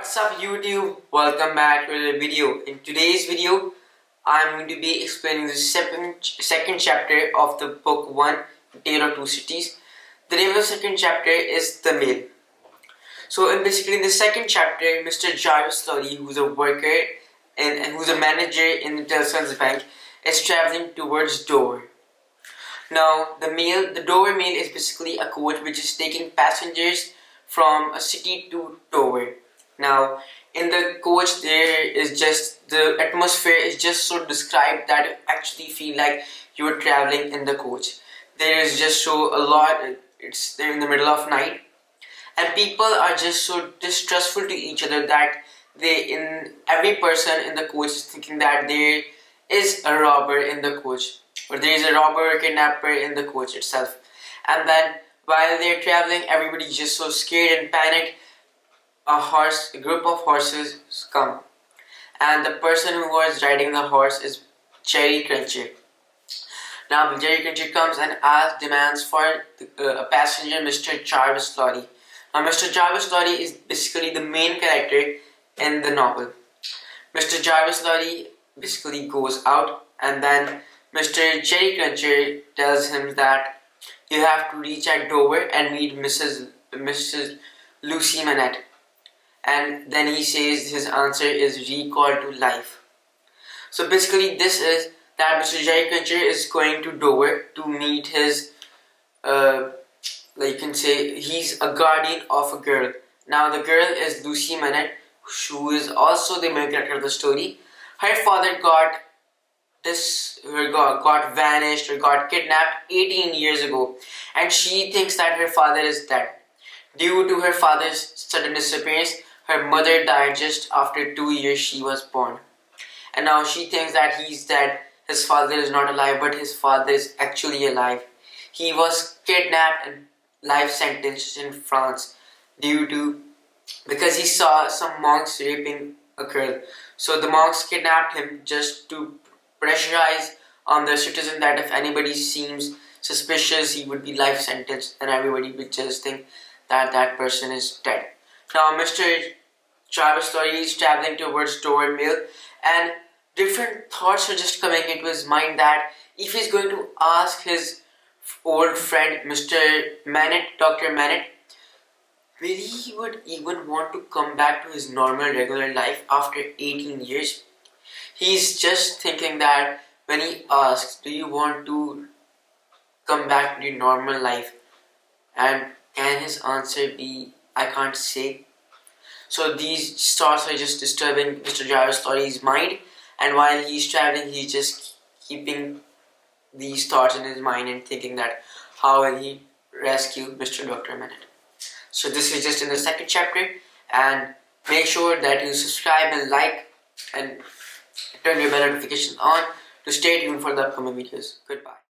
What's up YouTube? Welcome back to the video. In today's video, I'm going to be explaining the second chapter of the book 1, Tale of Two Cities. The name of the second chapter is The Mail. So in the second chapter, Mr. Jarvis Lorry, who's a worker and who's a manager in the Telson's bank, is traveling towards Dover. Now, the Dover Mail is basically a coach which is taking passengers from a city to Dover. Now, in the coach, the atmosphere is just so described that you actually feel like you are traveling in the coach. There is just so a lot. They're in the middle of night, and people are just so distrustful to each other that every person in the coach is thinking that there is a robber in the coach, or there is a robber or kidnapper in the coach itself. And then while they're traveling, everybody's just so scared and panicked. A group of horses come, and the person who was riding the horse is Cherry Cruncher. Now Cherry Cruncher comes and demands for a passenger, Mr. Jarvis Lorry. Now Mr. Jarvis Lorry is basically the main character in the novel. Mr. Jarvis Lorry basically goes out, and then Mr. Cherry Cruncher tells him that you have to reach at Dover and meet Mrs. Lucy Manette. And then he says his answer is recall to life. So basically this is that Mr. Cherry Cruncher is going to Dover to meet his, you can say, he's a guardian of a girl. Now the girl is Lucy Manette, who is also the main character of the story. Her father got vanished or got kidnapped 18 years ago, and she thinks that her father is dead. Due to her father's sudden disappearance, her mother died just after 2 years she was born. And now she thinks that he's dead, his father is not alive, but his father is actually alive. He was kidnapped and life sentenced in France because he saw some monks raping a girl. So the monks kidnapped him just to pressurize on the citizen that if anybody seems suspicious, he would be life sentenced, and everybody would just think that that person is dead. Now Mr. Jarvis Lorry is traveling towards Dover Mill, and different thoughts are just coming into his mind that if he's going to ask his old friend Mr. Manette, Dr. Manette, will he would even want to come back to his normal regular life after 18 years? He's just thinking that when he asks, do you want to come back to your normal life? And can his answer be, I can't say? So these thoughts are just disturbing Mr. Jarvis Lorry's mind, and while he's traveling, he's just keeping these thoughts in his mind and thinking that how will he rescue Mr. Dr. Manette. So this is just in the second chapter, and make sure that you subscribe and like and turn your bell notifications on to stay tuned for the upcoming videos. Goodbye.